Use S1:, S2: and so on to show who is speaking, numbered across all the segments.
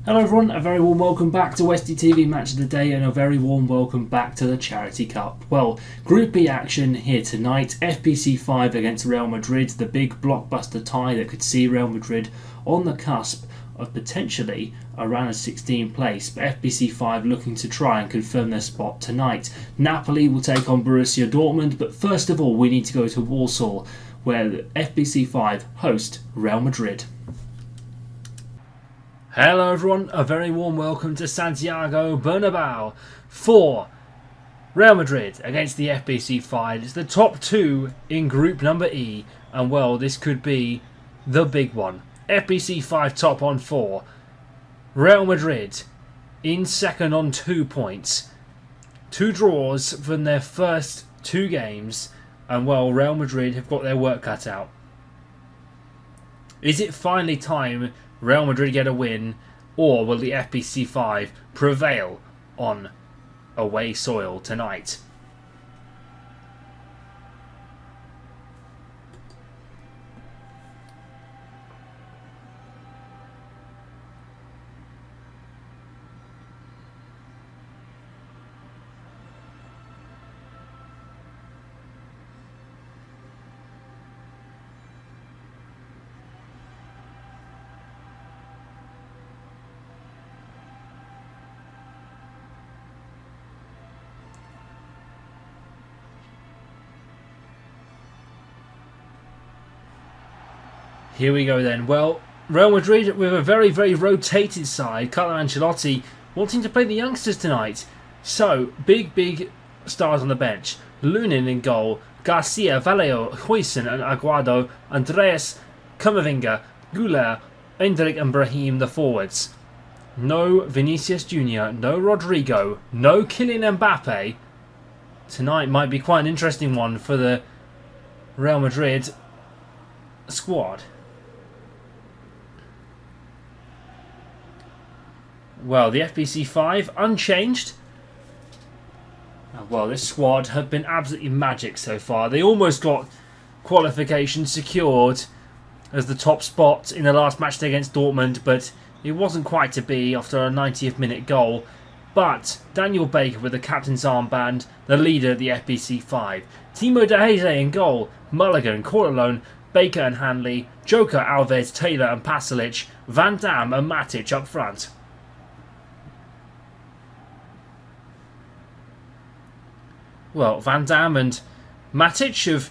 S1: Hello everyone, a very warm welcome back to Westie TV Match of the Day and a very warm welcome back to the Charity Cup. Well, Group B action here tonight, FPC5 against Real Madrid, the big blockbuster tie that could see Real Madrid on the cusp of potentially a round of 16 place, but FPC5 looking to try and confirm their spot tonight. Napoli will take on Borussia Dortmund, but first of all we need to go to Warsaw, where FPC5 host Real Madrid. Hello everyone, a very warm welcome to Santiago Bernabeu for Real Madrid against the FPC5. It's the top two in group number E, and well, this could be the big one. FPC5 top on 4, Real Madrid in second on 2 points. 2 draws from their first 2 games, and well, Real Madrid have got their work cut out. Is it finally time Real Madrid get a win, or will the FPC5 prevail on away soil tonight? Here we go then. Well, Real Madrid with a very, very rotated side. Carlo Ancelotti wanting to play the youngsters tonight. So, big stars on the bench. Lunin in goal. Garcia, Vallejo, Huijsen and Aguado. Andreas, Camavinga, Güler, Endrick and Brahim the forwards. No Vinicius Jr., no Rodrigo, no Kylian Mbappe. Tonight might be quite an interesting one for the Real Madrid squad. Well, the FPC5 unchanged. Well, this squad have been absolutely magic so far. They almost got qualification secured as the top spot in the last match day against Dortmund, but it wasn't quite to be after a 90th minute goal. But Daniel Baker with the captain's armband, the leader of the FPC5. Timo de Gea in goal. Mulligan, Corleone, Baker and Hanley, Joker, Alves, Taylor and Pasalic, Van Dam and Matic up front. Well, Van Dam and Matic have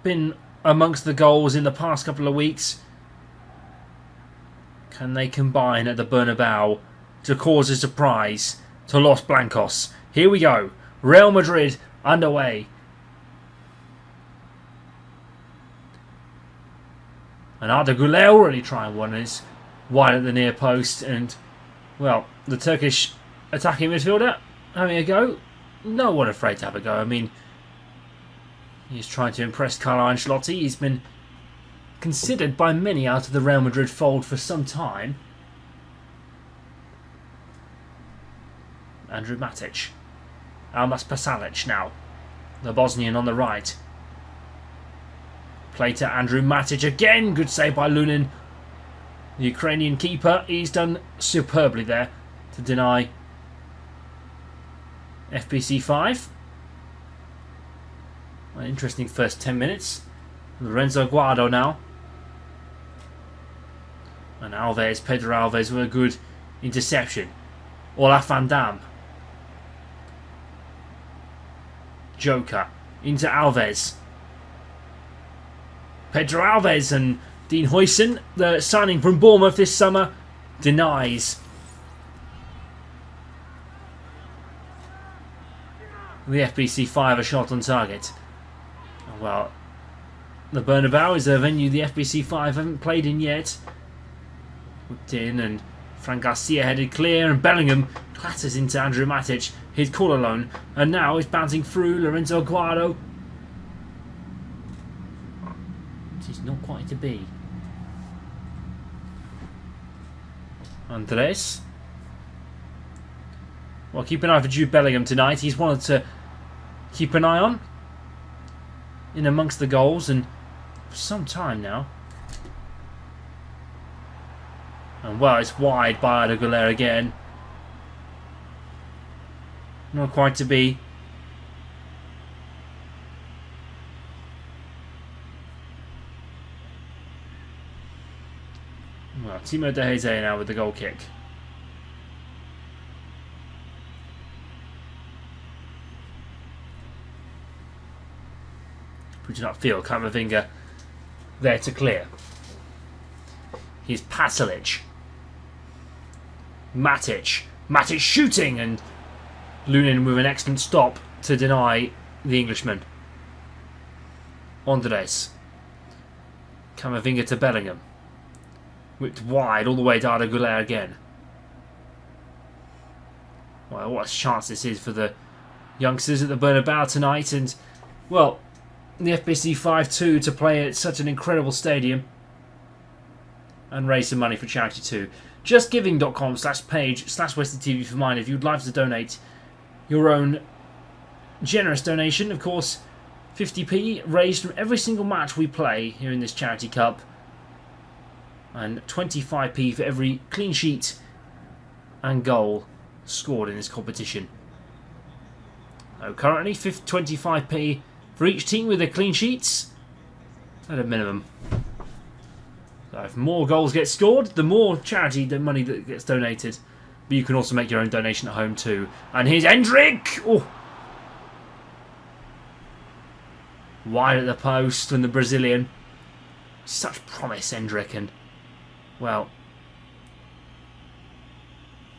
S1: been amongst the goals in the past couple of weeks. Can they combine at the Bernabeu to cause a surprise to Los Blancos? Here we go. Real Madrid underway. And Arda Güler already trying one, and it's wide at the near post. And, well, the Turkish attacking midfielder having a go. No one afraid to have a go. I mean, he's trying to impress Carlo Ancelotti. He's been considered by many out of the Real Madrid fold for some time. Andrew Matic. Almas Pasalic now. The Bosnian on the right. Play to Andrew Matic again. Good save by Lunin. The Ukrainian keeper, he's done superbly there to deny FPC5. An interesting first 10 minutes. Lorenzo Aguado now. And Alves, Pedro Alves with a good interception. Olaf Van Dam. Joker into Alves. Pedro Alves and Dean Huijsen, the signing from Bournemouth this summer, denies the FPC5 a shot on target. Well, the Bernabeu is a venue the FPC5 haven't played in yet. Whipped in and Fran Garcia headed clear, and Bellingham clatters into Andrew Matic. He's Corleone, and now he's bouncing through Lorenzo Aguado. This is not quite to be. Andres. Well, keep an eye for Jude Bellingham tonight. He's wanted to keep an eye on in amongst the goals and for some time now. And well, it's wide by Aguilera again. Not quite to be. Well, Timo De Gea now with the goal kick. Pushing upfield, Camavinga there to clear. Here's Pasalic. Matic shooting, and Lunin with an excellent stop to deny the Englishman. Andres. Camavinga to Bellingham. Whipped wide all the way to Arda Güler again. Well, what a chance this is for the youngsters at the Bernabeu tonight, and well, the FBC 5-2 to play at such an incredible stadium and raise some money for charity too. JustGiving.com/page/Westie TV for mine if you'd like to donate your own generous donation. Of course, 50p raised from every single match we play here in this Charity Cup, and 25p for every clean sheet and goal scored in this competition. So currently 25p for each team with their clean sheets at a minimum. So if more goals get scored, the more charity, the money that gets donated. But you can also make your own donation at home too. And here's Endrick! Oh! Wide at the post from the Brazilian. Such promise, Endrick, and well,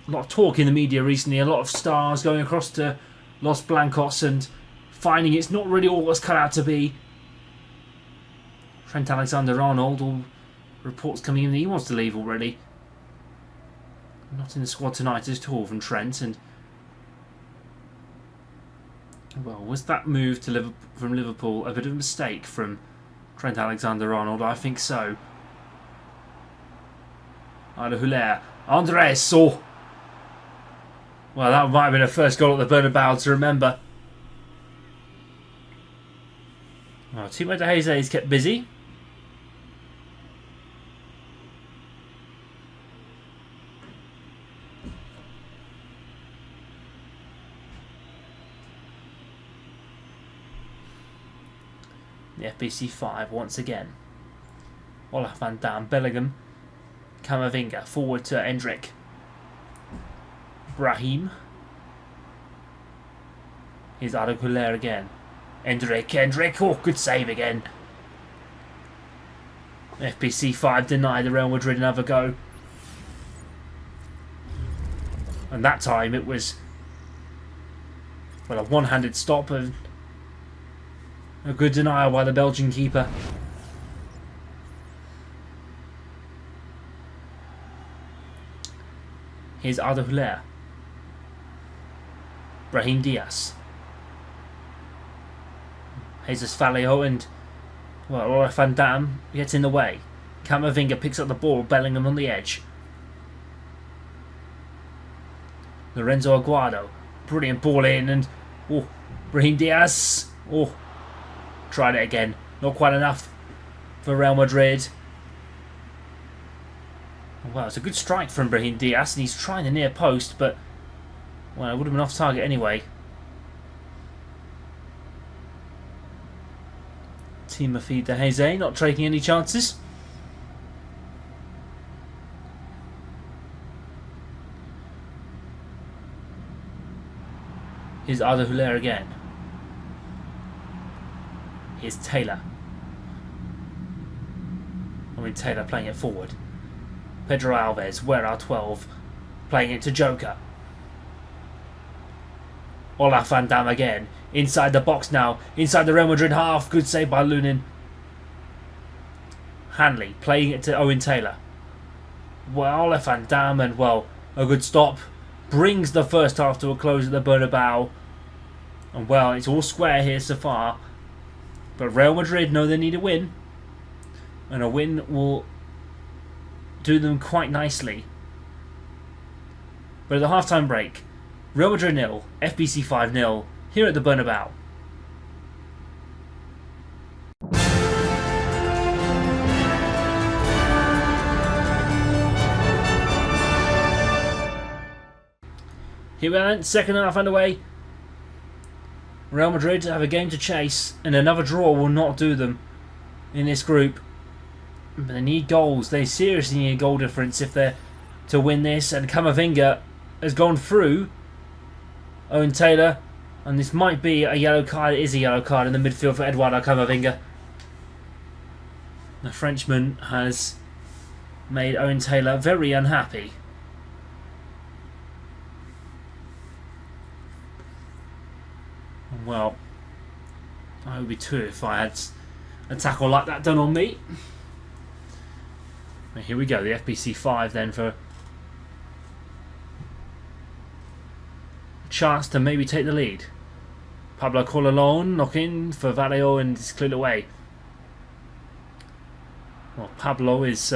S1: a lot of talk in the media recently, a lot of stars going across to Los Blancos and finding it's not really all it's cut out to be. Trent Alexander-Arnold, all reports coming in that he wants to leave already. Not in the squad tonight at all from Trent, and well, was that move to from Liverpool a bit of a mistake from Trent Alexander-Arnold? I think so. Arda Güler. Andres. Oh. Well, that might have been a first goal at the Bernabeu to remember. Well, Timo De Gea is kept busy. The FBC 5 once again. Olaf van Dam, Bellingham, Camavinga, forward to Endrick. Brahim. Here's Arda Güler again. Endrick, oh, good save again. FBC 5 denied the Real Madrid another go. And that time it was, well, a one-handed stop and a good denial by the Belgian keeper. Here's Arda Güler. Brahim Diaz. Jesus Vallejo and, well, Olaf van Dam gets in the way. Camavinga picks up the ball, Bellingham on the edge. Lorenzo Aguado. Brilliant ball in, and oh, Brahim Diaz. Oh, tried it again. Not quite enough for Real Madrid. Well, it's a good strike from Brahim Diaz, and he's trying the near post, but well, it would have been off target anyway. Timothy De Gea not taking any chances. Here's Arda Güler again. Here's Taylor. Taylor playing it forward. Pedro Alves, where are 12? Playing it to Joker. Olaf van Dam again. Inside the box now. Inside the Real Madrid half. Good save by Lunin. Hanley playing it to Owen Taylor. Well, Olaf van Dam, and well, a good stop. Brings the first half to a close at the Bernabeu. And well, it's all square here so far. But Real Madrid know they need a win. And a win will do them quite nicely. But at the half-time break, Real Madrid 0, FBC 5-0, here at the Bernabeu. Here we are, second half underway. Real Madrid have a game to chase, and another draw will not do them in this group. But they need goals. They seriously need a goal difference if they're to win this. And Camavinga has gone through Owen Taylor, and this might be a yellow card. It is a yellow card in the midfield for Eduardo Camavinga. The Frenchman has made Owen Taylor very unhappy. Well, I would be too if I had a tackle like that done on me. Here we go, the FBC5 then for a chance to maybe take the lead. Pablo Corlalone knocking for Vallejo and it's cleared away. Well, Pablo is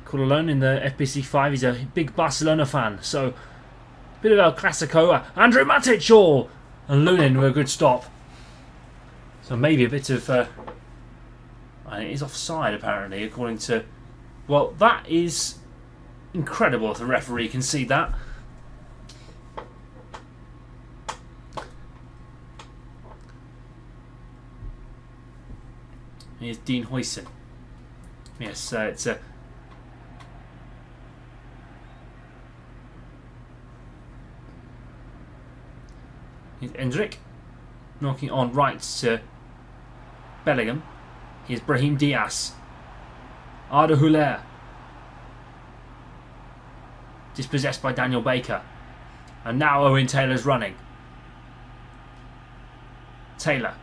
S1: Corlalone in the FBC5. He's a big Barcelona fan, so a bit of El Clasico. Andrew Matic, and Lunin with a good stop. So maybe a bit of... it is offside apparently, according to... Well, that is incredible if the referee can see that. Here's Dean Huysen. Yes, it's a... Here's Endrick, knocking on right to Bellingham. Here's Brahim Diaz. Arda Güler. Dispossessed by Daniel Baker. And now Owen Taylor's running. Taylor.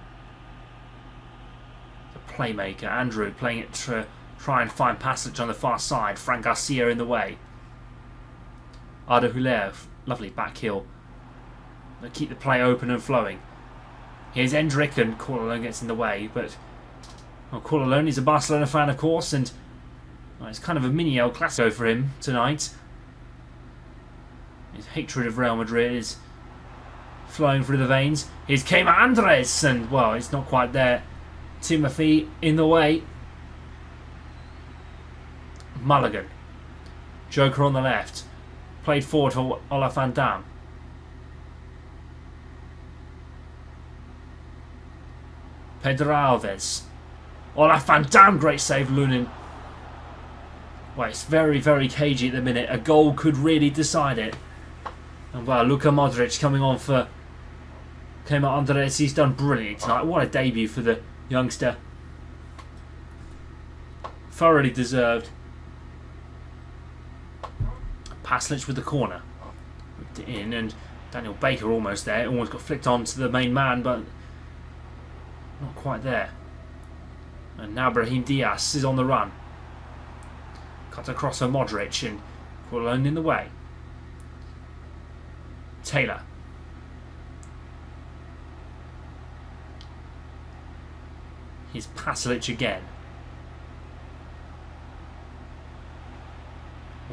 S1: The playmaker. Andrew playing it to try and find passage on the far side. Frank Garcia in the way. Arda Güler. Lovely back heel. They keep the play open and flowing. Here's Endrick and Corlalone gets in the way, but well, Corlalone is a Barcelona fan, of course, and well, it's kind of a mini El Clasico for him tonight. His hatred of Real Madrid is flowing through the veins. Here's Keima Andres, and well, it's not quite there. Timothy in the way. Mulligan. Joker on the left. Played forward for Olaf van Dam. Pedro Alves. Olaf van Dam, great save, Lunin. Well, it's very, very cagey at the minute. A goal could really decide it. And well, Luka Modric coming on for Keima Andres. He's done brilliant tonight. What a debut for the youngster. Thoroughly deserved. Paslic with the corner. Whipped it in, and Daniel Baker almost there. Almost got flicked on to the main man, but not quite there. And now Brahim Diaz is on the run. Cut across for Modric and Corlalone in the way. Taylor. Here's Pasalic again.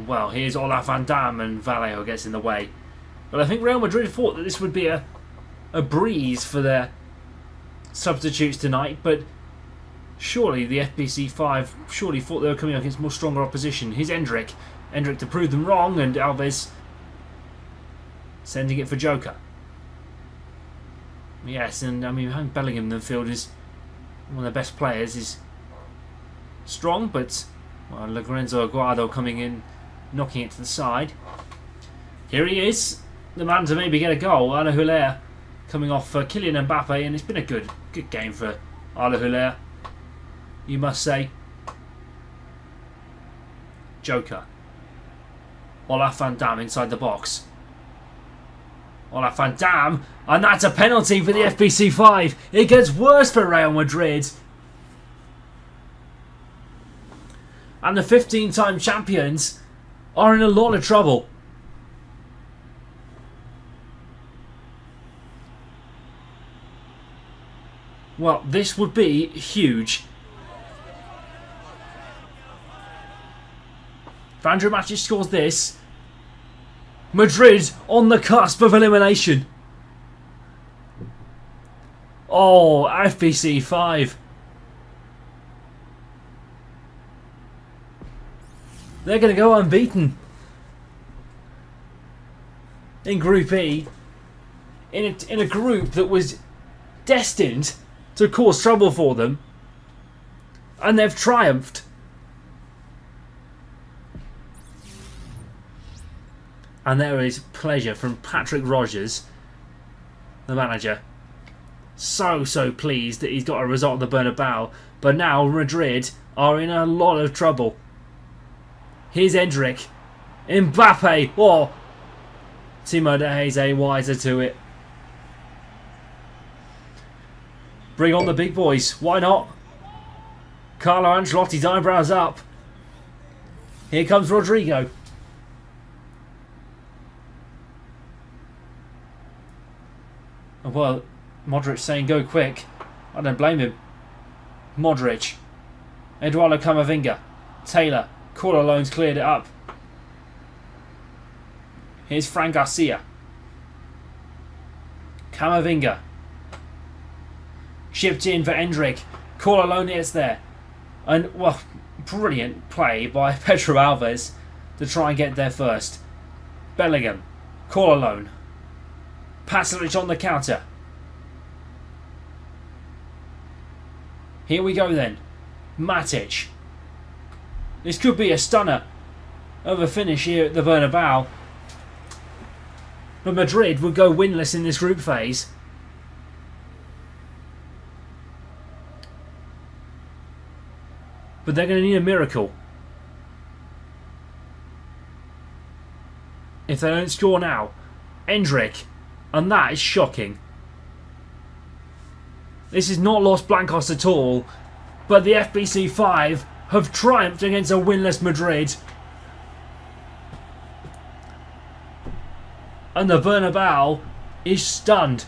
S1: Well, here's Olaf van Dam and Vallejo gets in the way. But I think Real Madrid thought that this would be a breeze for their substitutes tonight, but surely the FBC5 surely thought they were coming up against more stronger opposition. Here's Endrick. Endrick to prove them wrong, and Alves sending it for Joker. Yes, and I mean, having Bellingham in the field is one of the best players. Is strong, but well, Lorenzo Aguado coming in, knocking it to the side. Here he is, the man to maybe get a goal. Arda Güler coming off for Kylian Mbappe, and it's been a good game for Arda Güler, you must say. Joker. Olaf van Dam inside the box. Olaf van Dam, and that's a penalty for the FBC5. It gets worse for Real Madrid. And the 15-time champions are in a lot of trouble. Well, this would be huge. If Andrew Matic scores this, Madrid on the cusp of elimination. Oh, FBC 5. They're going to go unbeaten. in Group E, in a group that was destined to cause trouble for them, and they've triumphed. And there is pleasure from Patrick Rogers, the manager. So pleased that he's got a result at the Bernabeu. But now Madrid are in a lot of trouble. Here's Endrick. Mbappe. Oh, Timo de Gea wiser to it. Bring on the big boys. Why not? Carlo Ancelotti's eyebrows up. Here comes Rodrigo. Well, Modric saying go quick. I don't blame him. Modric. Eduardo Camavinga. Taylor. Corleone's cleared it up. Here's Fran Garcia. Camavinga. Chipped in for Endrick. Corleone is there. And, well, brilliant play by Pedro Alves to try and get there first. Bellingham. Corleone. Pasalic on the counter. Here we go then. Matic. This could be a stunner of a finish here at the Bernabeu. But Madrid would go winless in this group phase. But they're going to need a miracle. If they don't score now. Endrick. And that is shocking. This is not Los Blancos at all. But the FBC5 have triumphed against a winless Madrid. And the Bernabeu is stunned.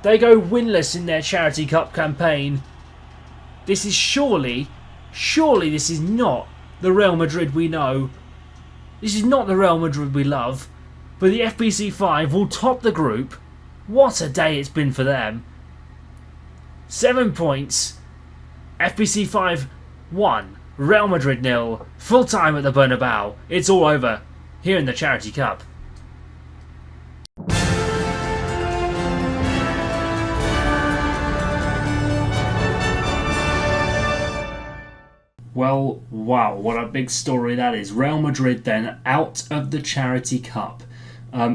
S1: They go winless in their Charity Cup campaign. This is surely this is not the Real Madrid we know. This is not the Real Madrid we love. But the FBC5 will top the group. What a day it's been for them. 7 points. FBC5 1. Real Madrid 0. Full time at the Bernabeu. It's all over here in the Charity Cup. Well, wow, what a big story that is. Real Madrid then out of the Charity Cup.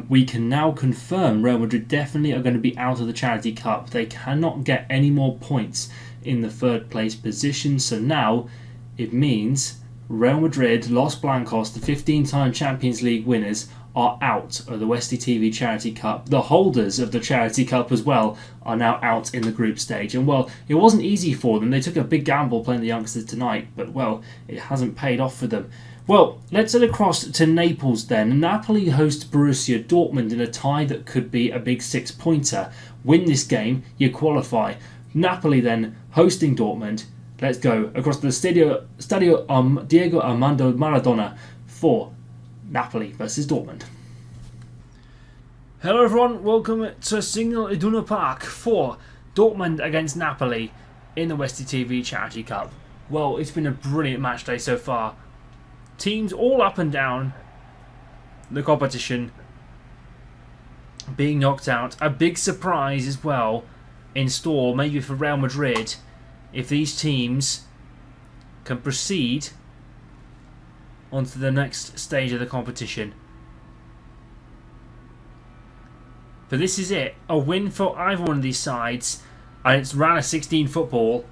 S1: We can now confirm Real Madrid definitely are going to be out of the Charity Cup. They cannot get any more points in the third place position. So now it means Real Madrid, Los Blancos, the 15-time Champions League winners, are out of the Westie TV Charity Cup. The holders of the Charity Cup as well are now out in the group stage. And well, it wasn't easy for them. They took a big gamble playing the youngsters tonight, but well, it hasn't paid off for them. Well, let's head across to Naples then. Napoli host Borussia Dortmund in a tie that could be a big 6-pointer. Win this game, you qualify. Napoli then hosting Dortmund. Let's go across to the Stadio Diego Armando Maradona for Napoli versus Dortmund. Hello everyone, welcome to Signal Iduna Park for Dortmund against Napoli in the Westie TV Charity Cup. Well, it's been a brilliant match day so far. Teams all up and down the competition being knocked out. A big surprise as well in store, maybe for Real Madrid, if these teams can proceed onto the next stage of the competition. But this is it. A win for either one of these sides, and it's round of 16 football.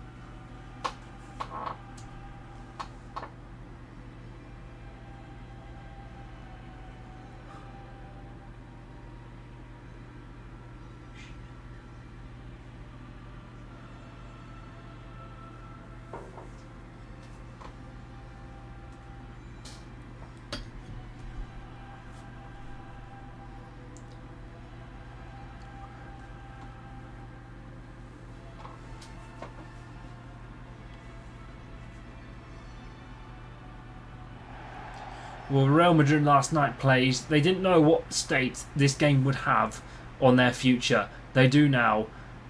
S1: Well, Real Madrid last night plays. They didn't know what state this game would have on their future. They do now.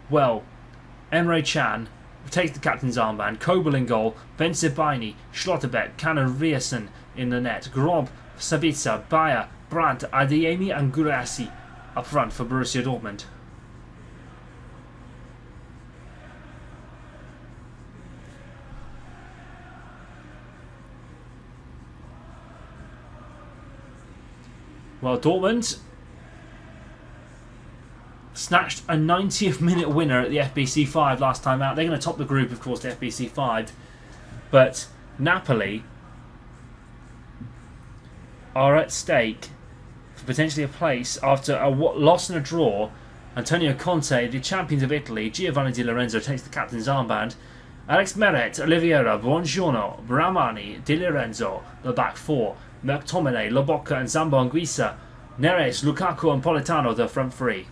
S1: Well, Emre Can takes the captain's armband. Kobel in goal. Ben Sebaini, Schlotterbeck, Cannon Rierson in the net. Grob, Sabitzer, Bayer, Brandt, Adeyemi and Guirassy up front for Borussia Dortmund. Well, Dortmund snatched a 90th minute winner at the FBC5 last time out. They're going to top the group, of course, the FBC5. But Napoli are at stake for potentially a place after a loss and a draw. Antonio Conte, the champions of Italy, Giovanni Di Lorenzo takes the captain's armband. Alex Meret, Oliveira, Buongiorno, Bramani, Di Lorenzo, the back four. McTominay, Lobotka and Zambo Anguissa. Neres, Lukaku and Politano, the front three.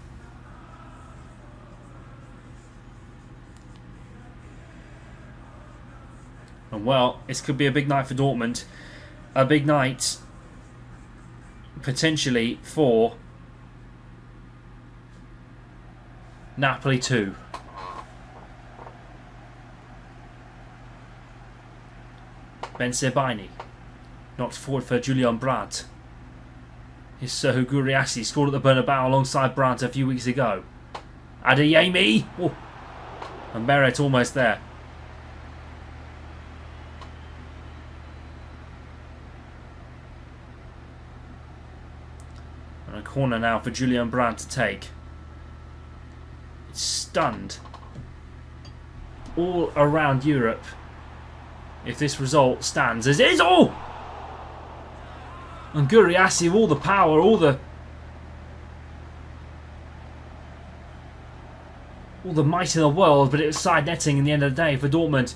S1: And well, this could be a big night for Dortmund. A big night potentially for Napoli too. Ben Sebaini knocked forward for Julian Brandt. His Serhu Guirassy scored at the Bernabeu alongside Brandt a few weeks ago. Adeyemi! Oh. And Meret almost there. And a corner now for Julian Brandt to take. It's stunned all around Europe if this result stands as it is. Oh! And Guirassy, all the power, all the might in the world, but it was side netting in the end of the day for Dortmund.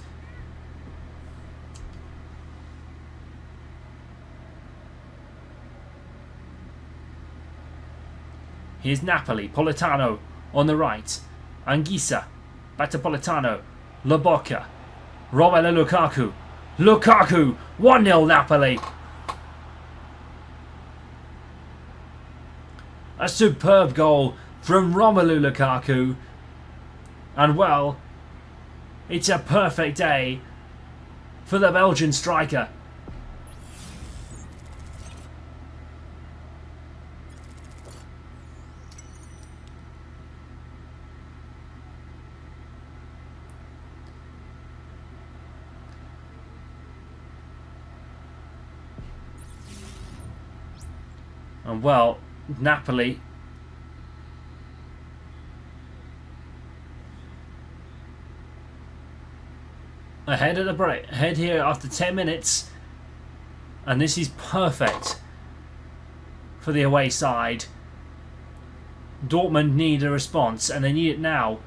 S1: Here's Napoli, Politano on the right, Anguissa, back to Politano, Lobotka, Romelu Lukaku, Lukaku, 1-0 Napoli. A superb goal from Romelu Lukaku. And well, it's a perfect day for the Belgian striker. And well, Napoli ahead at the break, ahead here after 10 minutes, and this is perfect for the away side. Dortmund need a response, and they need it now.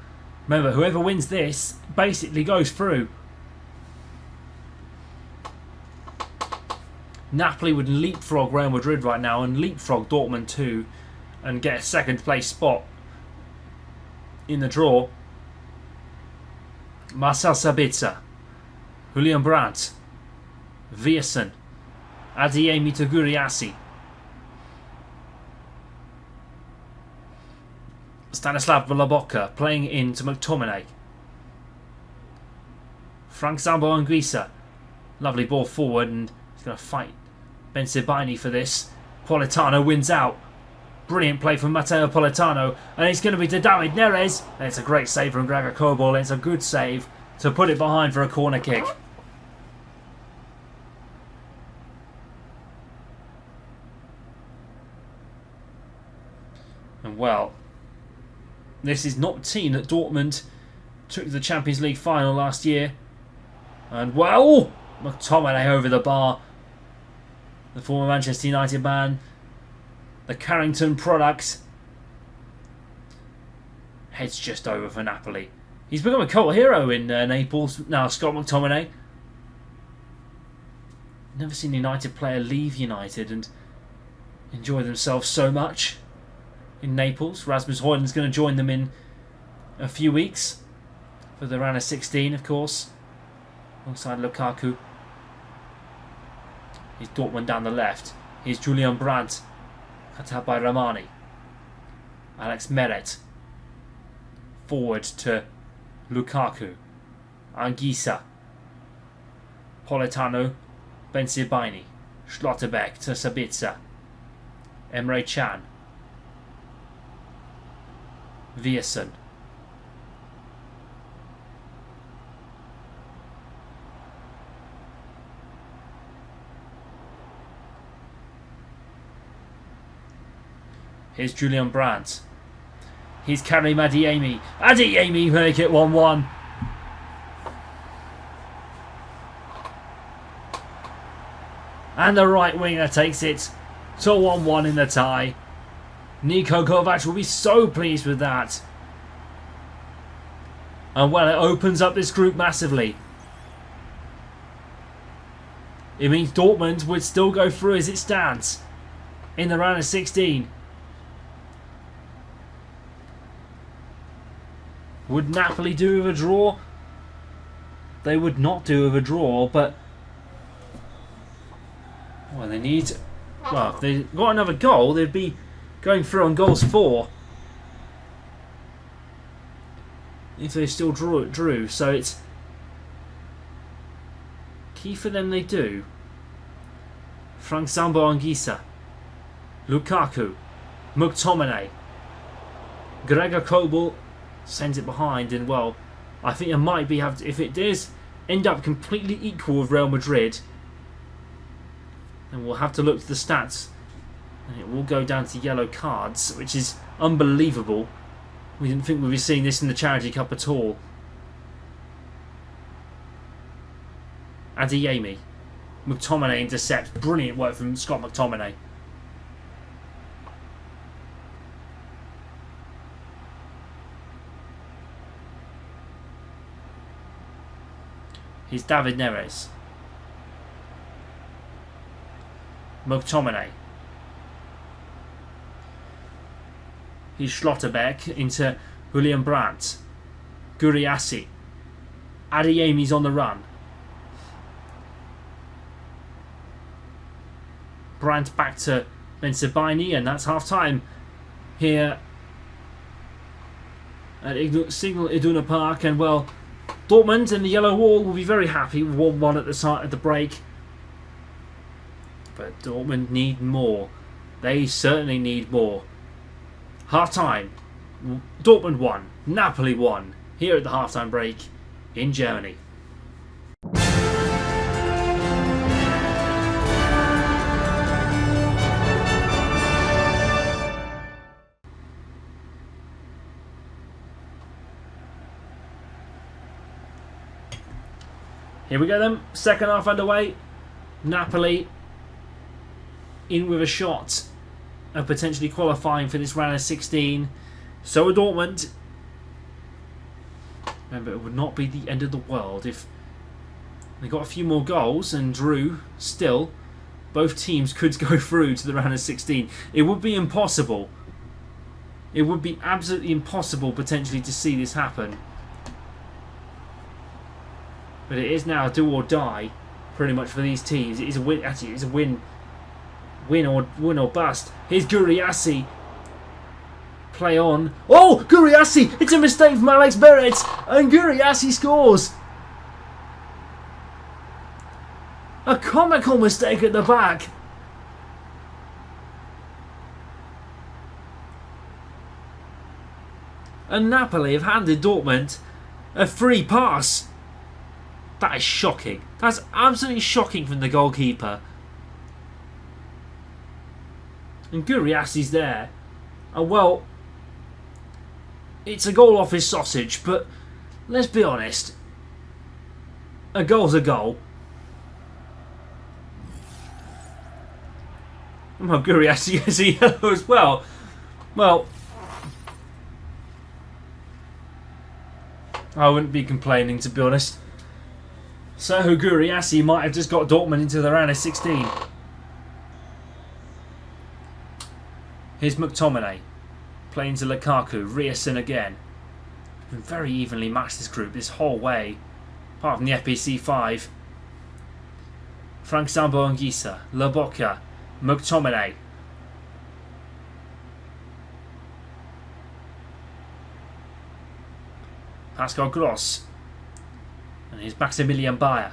S1: Remember, whoever wins this basically goes through. Napoli would leapfrog Real Madrid right now and leapfrog Dortmund too and get a second place spot in the draw. Marcel Sabitzer, Julian Brandt, Viersen, Adeyemi to Guirassy, Stanislav Lobotka playing into McTominay, Frank Zambo Anguissa, lovely ball forward, and he's going to fight Ben Sebaini for this. Politano wins out. Brilliant play from Matteo Politano, and it's going to be to David Neres. And it's a great save from Gregor Kobol. It's a good save to put it behind for a corner kick. And well, this is not the team that Dortmund took to the Champions League final last year. And well, McTominay over the bar. The former Manchester United man, the Carrington product, heads just over for Napoli. He's become a cult hero in Naples now, Scott McTominay. Never seen a United player leave United and enjoy themselves so much in Naples. Rasmus Højlund's going to join them in a few weeks for the round of 16, of course, alongside Lukaku. Here's Dortmund down the left. Here's Julian Brandt, cut out by Ramani. Alex Meret forward to Lukaku, Anguissa, Politano, Ben Sebaini, Schlotterbeck to Sabitzer, Emre Can. Viersen. Here's Julian Brandt. He's Karim Adeyemi. Adeyemi make it 1-1. And the right winger takes it to 1-1 in the tie. Niko Kovac will be so pleased with that. And well, it opens up this group massively. It means Dortmund would still go through as it stands in the round of 16. Would Napoli do with a draw? They would not do with a draw, but well, they need. Well, if they got another goal, they'd be going through on goals for. If they still drew, so it's key for them. They do. Frank Zambo Anguissa, Lukaku, McTominay, Gregor Kobel sends it behind, and well, I think it might be if it does end up completely equal with Real Madrid, then we'll have to look to the stats, and it will go down to yellow cards, which is unbelievable. We didn't think we'd be seeing this in the Charity Cup at all. Adeyemi, McTominay intercepts. Brilliant work from Scott McTominay. He's David Neres. McTominay. He's Schlotterbeck into Julian Brandt. Guriassi. Adeyemi's on the run. Brandt back to Bensebaini, and that's half time here at Signal Iduna Park. And well, Dortmund in the yellow wall will be very happy with 1-1 at the start of the break. But Dortmund need more. They certainly need more. Half time. Dortmund 1, Napoli 1. Here at the half-time break in Germany. Here we go then, second half underway. Napoli in with a shot of potentially qualifying for this round of 16. So are Dortmund. Remember, it would not be the end of the world if they got a few more goals and drew still. Both teams could go through to the round of 16. It would be impossible. It would be absolutely impossible potentially to see this happen. But it is now do or die, pretty much, for these teams. It is a win. Actually, it's a win or bust. Here's Guriassi. Play on. Oh, Guriassi! It's a mistake from Alex Beret, and Guriassi scores. A comical mistake at the back. And Napoli have handed Dortmund a free pass. That is shocking. That's absolutely shocking from the goalkeeper. And Guriassi's there. And well, it's a goal off his sausage, but let's be honest. A goal's a goal. Well, Guriassi is a yellow as well. Well, I wouldn't be complaining, to be honest. So Guriassi might have just got Dortmund into the round of 16. Here's McTominay. Playing to Lukaku. Rierson again. Been very evenly matched, this group, this whole way. Apart from the FPC5. Frank Zambo Anguissa. Lobotka. McTominay. Pascal Gross. And here's Maximilian Bayer.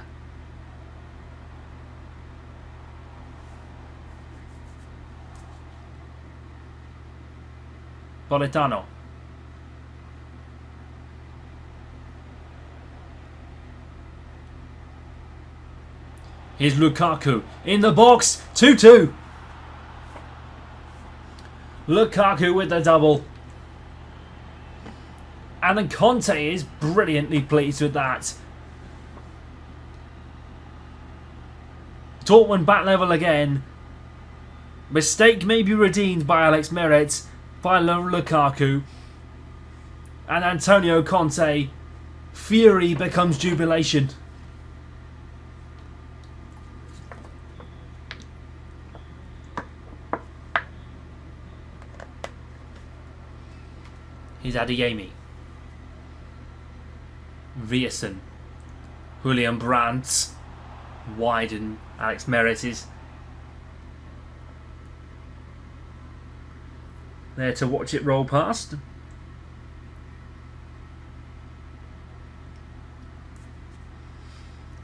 S1: Politano. Here's Lukaku in the box. 2-2. Lukaku with the double. And then Conte is brilliantly pleased with that. Dortmund back level again. Mistake may be redeemed by Alex Meret, by Lukaku. And Antonio Conte. Fury becomes jubilation. Here's Adeyemi. Viersen. Julian Brandt. Widen. Alex Meret is there to watch it roll past.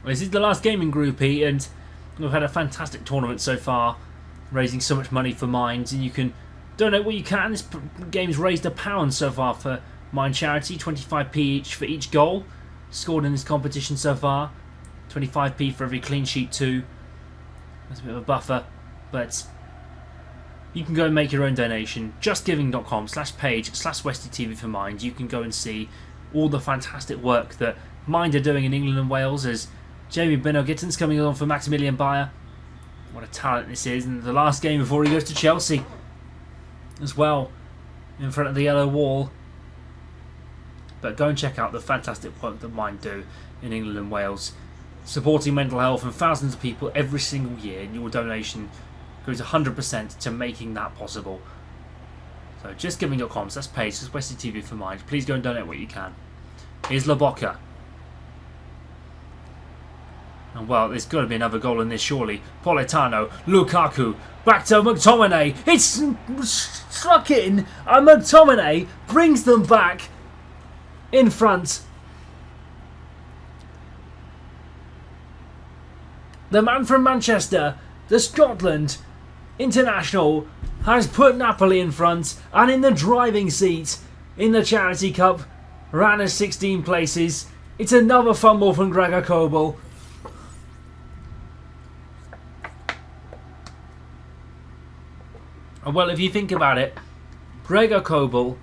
S1: This is the last game in Group E, and we've had a fantastic tournament so far, raising so much money for Minds, and you can donate what you can. This game's raised £1 so far for Mind Charity, 25p each for each goal scored in this competition so far, 25p for every clean sheet too. That's a bit of a buffer, but you can go and make your own donation. justgiving.com/page/Westie TV for Mind. You can go and see all the fantastic work that Mind are doing in England and Wales, as Jamie Beno-Gittens coming along for Maximilian Bayer. What a talent this is, and the last game before he goes to Chelsea as well, in front of the yellow wall. But go and check out the fantastic work that Mind do in England and Wales, supporting mental health and thousands of people every single year, and your donation goes 100% to making that possible. So justgiving.com/page/Westie TV for Mind. Please go and donate what you can. Here's Lobotka. And well, there's got to be another goal in this surely. Politano, Lukaku, back to McTominay. It's struck in, and McTominay brings them back in front. The man from Manchester, the Scotland international, has put Napoli in front and in the driving seat in the Charity Cup. Ran as 16 places. It's another fumble from Gregor Kobel. Well, if you think about it, Gregor Kobel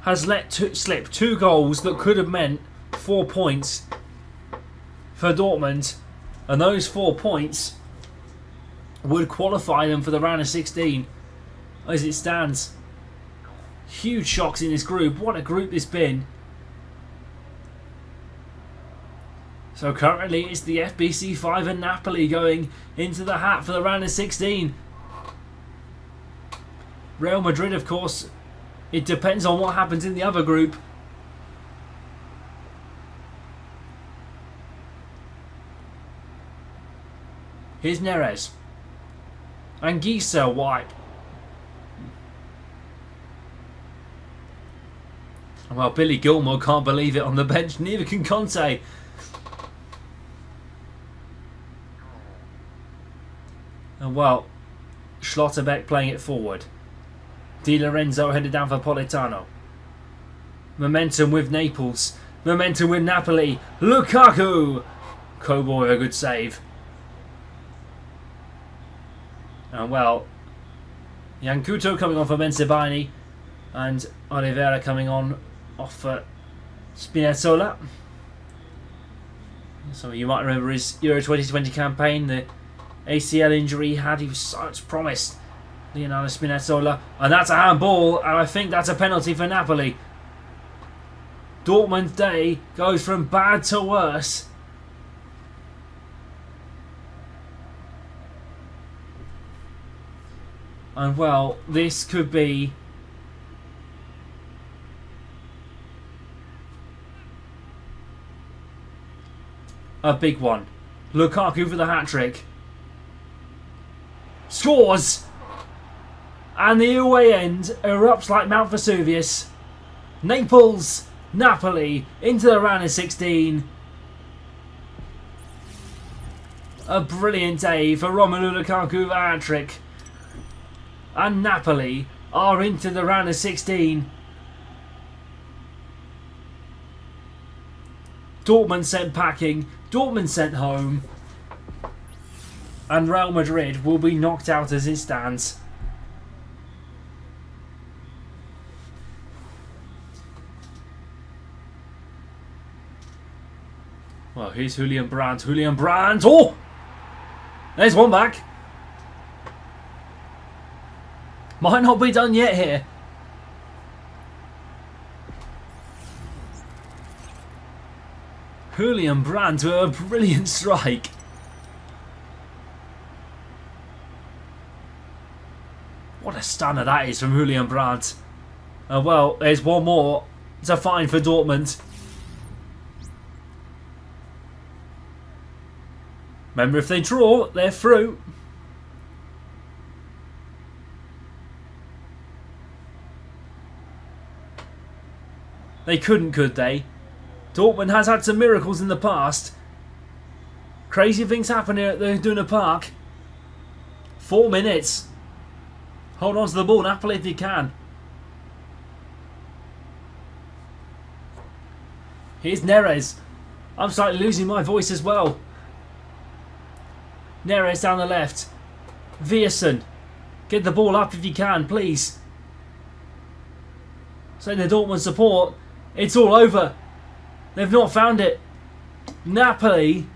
S1: has let slip 2 goals that could have meant 4 points for Dortmund, and those 4 points would qualify them for the round of 16 as it stands. Huge shocks in this group. What a group this been. So currently it's the FBC5 and Napoli going into the hat for the round of 16. Real Madrid, of course, it depends on what happens in the other group. Here's Neres. Anguissa wide. Well, Billy Gilmore can't believe it on the bench. Neither can Conte. And well, Schlotterbeck playing it forward. Di Lorenzo headed down for Politano. Momentum with Naples. Momentum with Napoli. Lukaku! Kobel, a good save. And well, Yankuto coming on for Bensebani, and Oliveira coming on off for Spinazzola. So you might remember his Euro 2020 campaign, the ACL injury he had. He was such promise, Leonardo Spinazzola, and that's a handball, and I think that's a penalty for Napoli. Dortmund's day goes from bad to worse. And well, this could be a big one. Lukaku for the hat-trick. Scores! And the away end erupts like Mount Vesuvius. Naples, Napoli into the round of 16. A brilliant day for Romelu Lukaku for the hat-trick. And Napoli are into the round of 16. Dortmund sent packing, Dortmund sent home, and Real Madrid will be knocked out as it stands. Well, here's Julian Brandt. Julian Brandt. Oh! There's one back. Might not be done yet here. Julian Brandt with a brilliant strike. What a stunner that is from Julian Brandt. Well, there's one more to find for Dortmund. Remember, if they draw, they're through. They couldn't, could they? Dortmund has had some miracles in the past. Crazy things happen here at the Duna Park. 4 minutes. Hold on to the ball, Napoli, if you can. Here's Neres. I'm slightly losing my voice as well. Neres down the left. Viersen. Get the ball up if you can, please. Send the Dortmund support. It's all over. They've not found it. Napoli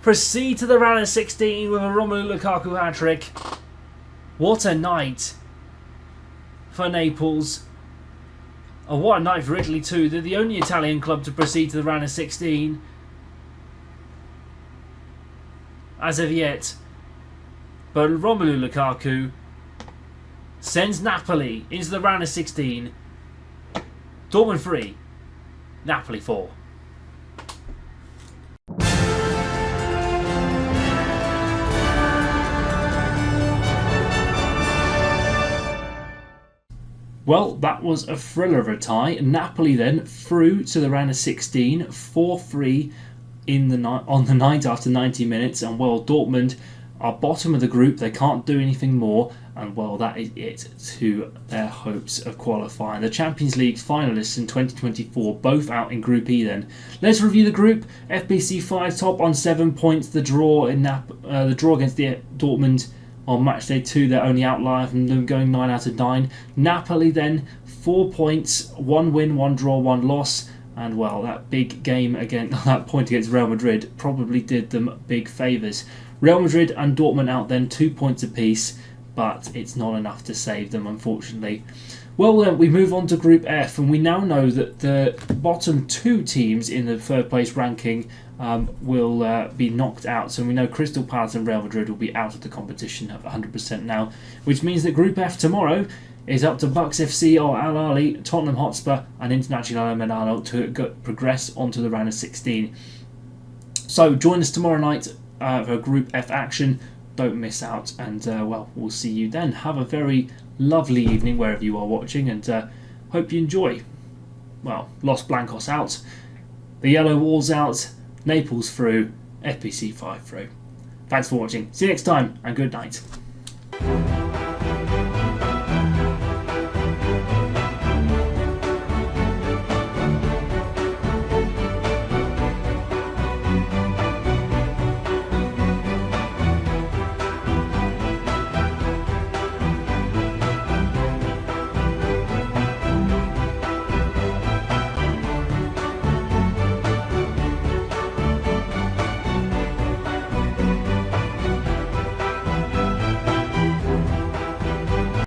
S1: proceed to the round of 16 with a Romelu Lukaku hat-trick. What a night for Naples. And what a night for Italy too. They're the only Italian club to proceed to the round of 16. As of yet. But Romelu Lukaku sends Napoli into the round of 16. Dortmund 3, Napoli 4. Well, that was a thriller of a tie. Napoli then through to the round of 16, 4-3 on the night after 90 minutes, and well, Dortmund are bottom of the group. They can't do anything more, and well, that is it to their hopes of qualifying. The Champions League finalists in 2024 both out in Group E. Then let's review the group. FBC5 top on 7 points. The draw against the Dortmund on Matchday 2, their only outlier from them, going 9 out of 9. Napoli then 4 points, 1 win, 1 draw, 1 loss. And well, that big game that point against Real Madrid probably did them big favours. Real Madrid and Dortmund out then 2 points apiece, but it's not enough to save them, unfortunately. Well, then we move on to Group F, and we now know that the bottom 2 teams in the third place ranking will be knocked out. So we know Crystal Palace and Real Madrid will be out of the competition at 100% now, which means that Group F tomorrow is up to Bucks FC or Al Ahly, Tottenham Hotspur and Internazionale Milano to progress onto the round of 16. So join us tomorrow night for Group F action. Don't miss out, and well, we'll see you then. Have a very lovely evening wherever you are watching, and hope you enjoy. Well, Los Blancos out, the Yellow Walls out, Naples through, FPC 5 through. Thanks for watching. See you next time, and good night.